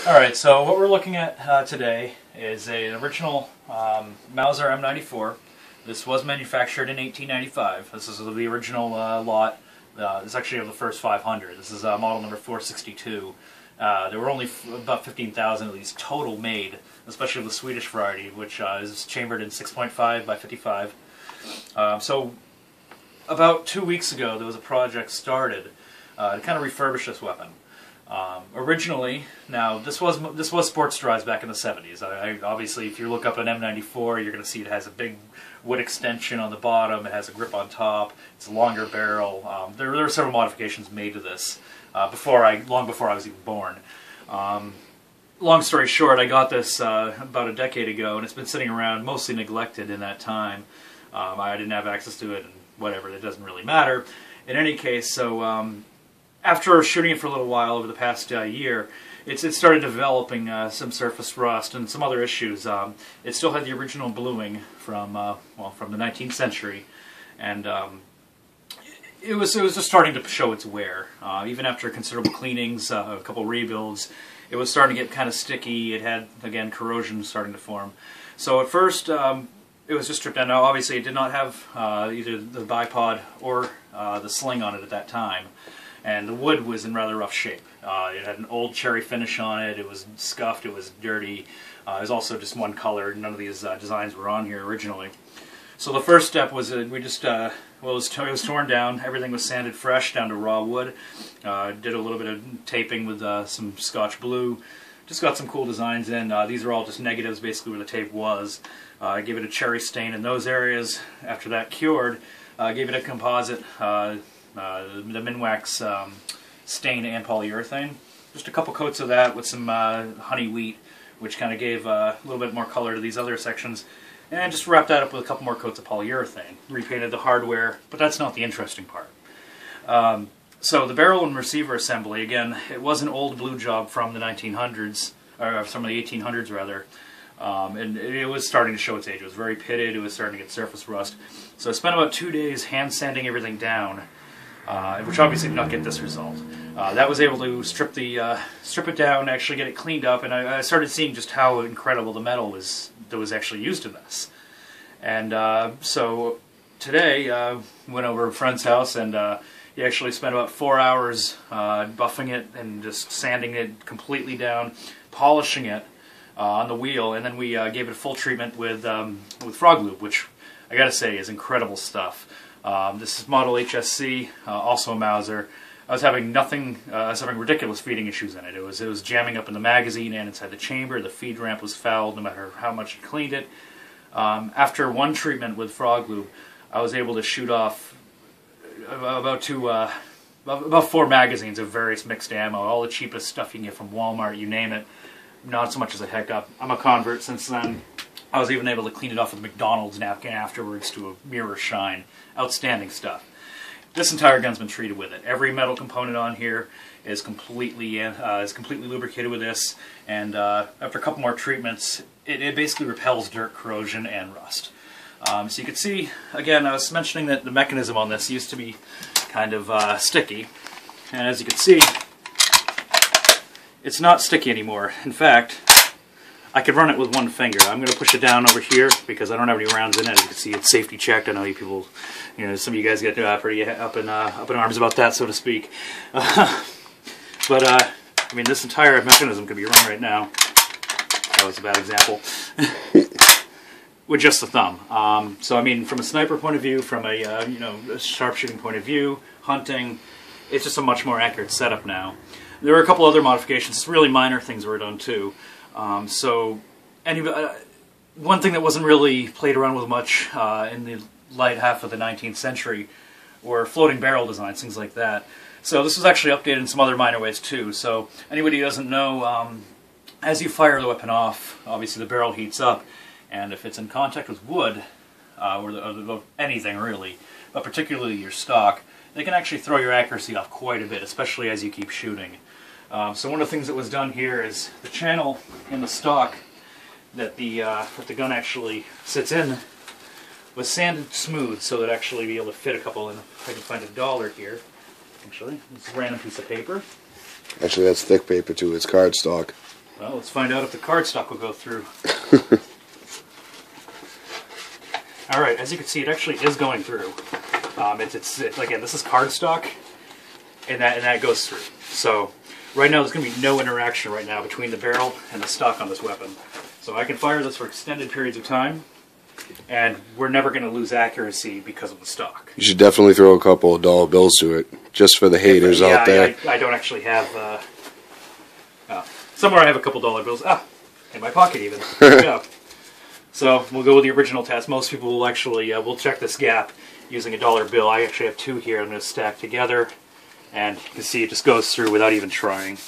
Alright, so what we're looking at today is an original Mauser M94. This was manufactured in 1895. This is the original lot. It's actually of the first 500. This is model number 462. There were only about 15,000 of these total made, especially the Swedish variety, which is chambered in 6.5 by 55. So about 2 weeks ago, there was a project started to kind of refurbish this weapon. Originally, now this was sports drives back in the 70s. Obviously, if you look up an M94, you're going to see it has a big wood extension on the bottom. It has a grip on top. It's a longer barrel. There were several modifications made to this long before I was even born. Long story short, I got this about a decade ago, and it's been sitting around, mostly neglected in that time. I didn't have access to it, and whatever. It doesn't really matter. In any case, so. After shooting it for a little while over the past year, it started developing some surface rust and some other issues. It still had the original bluing from the 19th century, and it was just starting to show its wear. Even after considerable cleanings, a couple rebuilds, it was starting to get kind of sticky. It had, again, corrosion starting to form. So at first, it was just stripped down. Now, obviously, it did not have either the bipod or the sling on it at that time. And the wood was in rather rough shape. It had an old cherry finish on it. It was scuffed. It was dirty. It was also just one color. None of these designs were on here originally. So the first step was it was torn down. Everything was sanded fresh down to raw wood. Did a little bit of taping with some Scotch blue. Just got some cool designs in. These are all just negatives, basically where the tape was. I gave it a cherry stain in those areas. After that cured, gave it a composite. The Minwax stain and polyurethane. Just a couple coats of that with some honey wheat, which kind of gave a little bit more color to these other sections. And just wrapped that up with a couple more coats of polyurethane. Repainted the hardware, but that's not the interesting part. So the barrel and receiver assembly, again, it was an old blue job from the 1900s, or from the 1800s rather. And it was starting to show its age. It was very pitted. It was starting to get surface rust. So I spent about 2 days hand sanding everything down. Which obviously did not get this result. That was able to strip it down, actually get it cleaned up, and I started seeing just how incredible the metal was that was actually used in this. And so today, went over to a friend's house, and he actually spent about 4 hours buffing it and just sanding it completely down, polishing it on the wheel, and then we gave it a full treatment with frog lube, which I gotta say is incredible stuff. This is model HSC, also a Mauser. I was having ridiculous feeding issues in it. It was jamming up in the magazine and inside the chamber. The feed ramp was fouled no matter how much you cleaned it. After one treatment with frog lube, I was able to shoot off about 4 magazines of various mixed ammo, all the cheapest stuff you can get from Walmart, you name it. Not so much as a hiccup. I'm a convert since then. I was even able to clean it off with a McDonald's napkin afterwards to a mirror shine. Outstanding stuff. This entire gun's been treated with it. Every metal component on here is completely lubricated with this, and after a couple more treatments, it basically repels dirt, corrosion, and rust. So you can see, again, I was mentioning that the mechanism on this used to be kind of sticky, and as you can see, it's not sticky anymore. In fact, I could run it with one finger. I'm going to push it down over here because I don't have any rounds in it. As you can see, it's safety checked. I know you people, some of you guys get pretty up in arms about that, so to speak. But I mean, this entire mechanism could be run right now. That was a bad example. With just the thumb. So I mean, from a sniper point of view, from a sharpshooting point of view, hunting, it's just a much more accurate setup now. There were a couple other modifications. Really minor things were done too. So, one thing that wasn't really played around with much in the light half of the 19th century were floating barrel designs, things like that. So this was actually updated in some other minor ways too. So anybody who doesn't know, as you fire the weapon off, obviously the barrel heats up, and if it's in contact with wood, or anything really, but particularly your stock, they can actually throw your accuracy off quite a bit, especially as you keep shooting. So one of the things that was done here is the channel in the stock that the gun actually sits in was sanded smooth so that actually be able to fit a couple in. If I can find $1 here, actually, it's a random piece of paper. Actually, that's thick paper too. It's cardstock. Well, let's find out if the cardstock will go through. Alright, as you can see, it actually is going through. Again, this is cardstock, and that goes through. So, right now there's going to be no interaction right now between the barrel and the stock on this weapon. So I can fire this for extended periods of time, and we're never going to lose accuracy because of the stock. You should definitely throw a couple of dollar bills to it, just for the haters out there. I don't actually have... somewhere I have a couple dollar bills. In my pocket even. There we go. So we'll go with the original test. Most people will actually will check this gap using a dollar bill. I actually have two here. I'm going to stack together, and you can see it just goes through without even trying.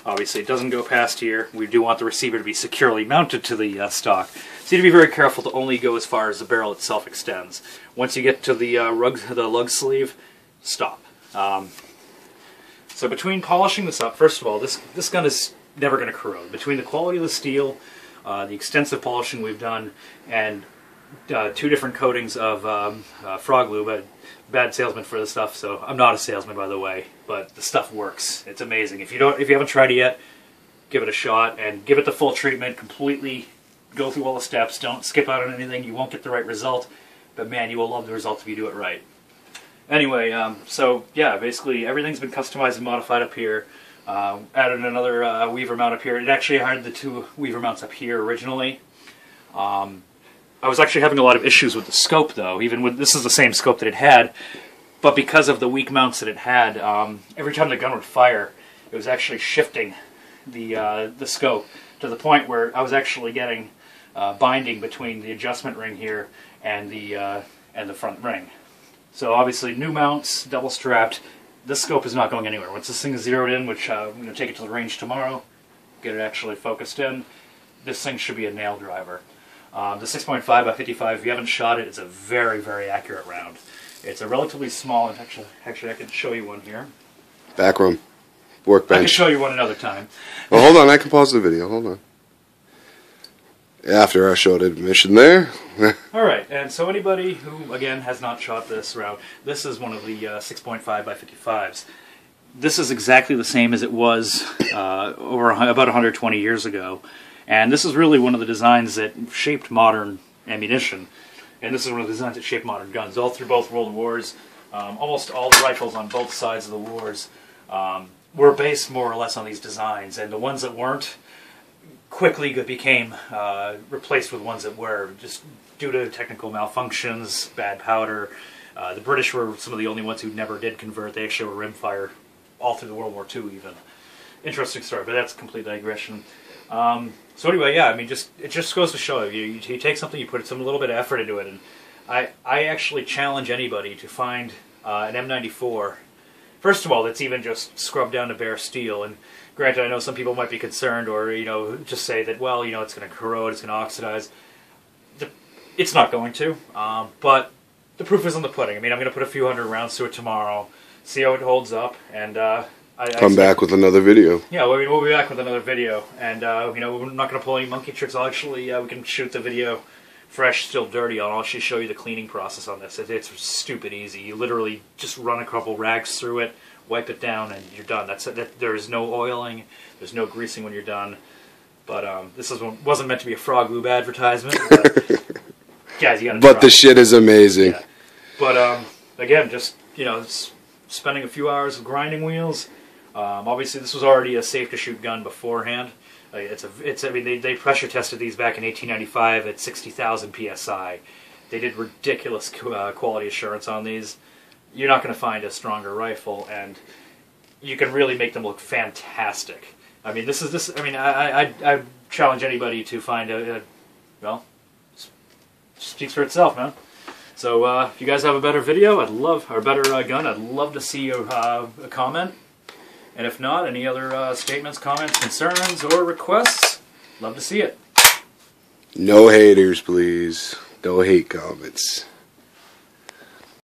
Obviously, it doesn't go past here. We do want the receiver to be securely mounted to the stock. So you need to be very careful to only go as far as the barrel itself extends. Once you get to the lug sleeve, stop. So between polishing this up, first of all, this gun is never going to corrode. Between the quality of the steel, the extensive polishing we've done, and two different coatings of frog glue, but bad salesman for the stuff, so I'm not a salesman, by the way, but the stuff works. It's amazing. If you haven't tried it yet, give it a shot and give it the full treatment. Completely go through all the steps. Don't skip out on anything. You won't get the right result, but man, you will love the result if you do it right. Anyway, so yeah, basically everything's been customized and modified up here. Added another weaver mount up here. It actually had the two weaver mounts up here originally. I was actually having a lot of issues with the scope, though. Even with this is the same scope that it had, but because of the weak mounts that it had, every time the gun would fire, it was actually shifting the scope to the point where I was actually getting binding between the adjustment ring here and the front ring. So obviously, new mounts, double strapped. This scope is not going anywhere. Once this thing is zeroed in, which I'm going to take it to the range tomorrow, get it actually focused in, this thing should be a nail driver. The 6.5 by 55, if you haven't shot it, it's a very, very accurate round. It's a relatively small, and actually I can show you one here. Back room. Workbench. I can show you one another time. Well, hold on, I can pause the video, hold on. After I showed admission there. Alright, and so anybody who, again, has not shot this round, this is one of the 6.5 by 55s. This is exactly the same as it was about 120 years ago. And this is really one of the designs that shaped modern ammunition. And this is one of the designs that shaped modern guns. All through both world wars, almost all the rifles on both sides of the wars were based more or less on these designs. And the ones that weren't quickly became replaced with ones that were, just due to technical malfunctions, bad powder. The British were some of the only ones who never did convert. They actually were rimfire all through the World War II even. Interesting story, but that's a complete digression. So anyway, yeah, I mean, it just goes to show you take something, you put some little bit of effort into it, and I actually challenge anybody to find an M94. First of all, that's even just scrubbed down to bare steel. And granted, I know some people might be concerned, or just say that, well, it's going to corrode, it's going to oxidize. It's not going to, but the proof is in the pudding. I mean, I'm going to put a few hundred rounds to it tomorrow, see how it holds up, and come back with another video. Yeah, we'll be back with another video, and we're not going to pull any monkey tricks. I'll actually we can shoot the video fresh, still dirty. I'll actually show you the cleaning process on this. It's stupid easy. You literally just run a couple rags through it, wipe it down, and you're done. That's it. There is no oiling, there's no greasing when you're done. But this wasn't meant to be a frog lube advertisement. But, guys, you gotta try. But the shit is amazing. Yeah. But again, just spending a few hours of grinding wheels. Obviously, this was already a safe-to-shoot gun beforehand. I mean, they pressure tested these back in 1895 at 60,000 psi. They did ridiculous quality assurance on these. You're not going to find a stronger rifle, and you can really make them look fantastic. I mean, I challenge anybody to find well, it speaks for itself, man. So if you guys have a better video, or better gun, I'd love to see a comment. And if not, any other statements, comments, concerns, or requests, love to see it. No haters, please. No hate comments.